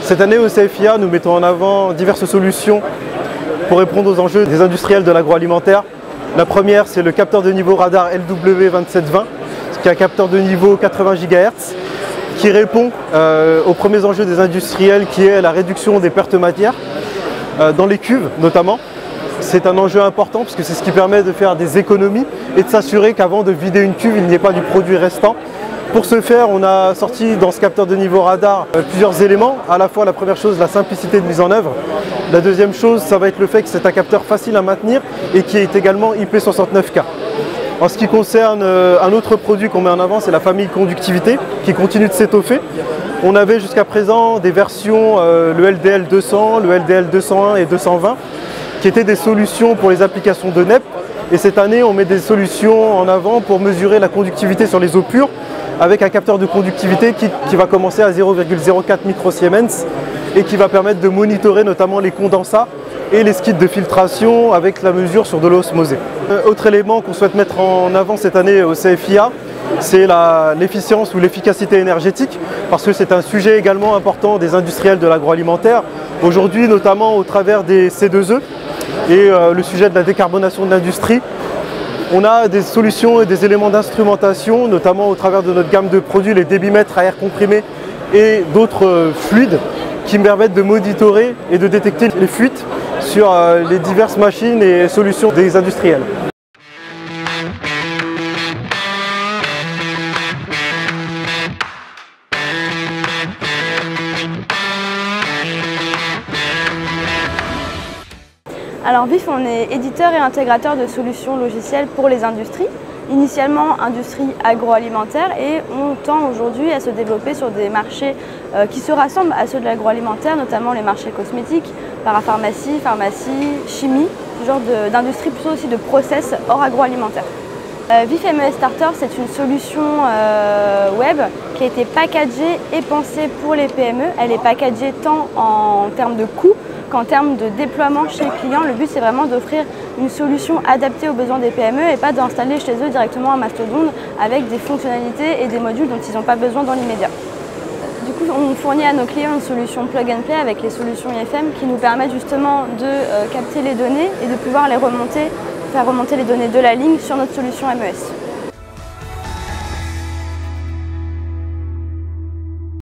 Cette année au CFIA, nous mettons en avant diverses solutions pour répondre aux enjeux des industriels de l'agroalimentaire. La première, c'est le capteur de niveau radar LW2720, qui est un capteur de niveau 80 GHz, qui répond aux premiers enjeux des industriels, qui est la réduction des pertes matières, dans les cuves notamment. C'est un enjeu important parce que c'est ce qui permet de faire des économies et de s'assurer qu'avant de vider une cuve, il n'y ait pas du produit restant. Pour ce faire, on a sorti dans ce capteur de niveau radar plusieurs éléments. À la fois, la première chose, la simplicité de mise en œuvre. La deuxième chose, ça va être le fait que c'est un capteur facile à maintenir et qui est également IP69K. En ce qui concerne un autre produit qu'on met en avant, c'est la famille conductivité qui continue de s'étoffer. On avait jusqu'à présent des versions, le LDL 200, le LDL 201 et 220, qui étaient des solutions pour les applications de NEP. Et cette année, on met des solutions en avant pour mesurer la conductivité sur les eaux pures, avec un capteur de conductivité qui va commencer à 0,04 microsiemens et qui va permettre de monitorer notamment les condensats et les skids de filtration avec la mesure sur de l'eau osmosée. Autre élément qu'on souhaite mettre en avant cette année au CFIA, c'est l'efficience ou l'efficacité énergétique, parce que c'est un sujet également important des industriels de l'agroalimentaire. Aujourd'hui, notamment au travers des C2E et le sujet de la décarbonation de l'industrie, on a des solutions et des éléments d'instrumentation, notamment au travers de notre gamme de produits, les débitmètres à air comprimé et d'autres fluides, qui me permettent de monitorer et de détecter les fuites sur les diverses machines et solutions des industriels. Alors VIF, on est éditeur et intégrateur de solutions logicielles pour les industries, initialement industrie agroalimentaire, et on tend aujourd'hui à se développer sur des marchés qui se rassemblent à ceux de l'agroalimentaire, notamment les marchés cosmétiques, parapharmacie, pharmacie, chimie, ce genre d'industrie plutôt aussi de process hors agroalimentaire. VIF MES Starter, c'est une solution web qui a été packagée et pensée pour les PME. Elle est packagée tant en termes de coûts qu'en termes de déploiement chez le client. Le but, c'est vraiment d'offrir une solution adaptée aux besoins des PME et pas d'installer chez eux directement un mastodonte avec des fonctionnalités et des modules dont ils n'ont pas besoin dans l'immédiat. Du coup, on fournit à nos clients une solution plug and play avec les solutions IFM qui nous permettent justement de capter les données et de pouvoir les remonter, faire remonter les données de la ligne sur notre solution MES.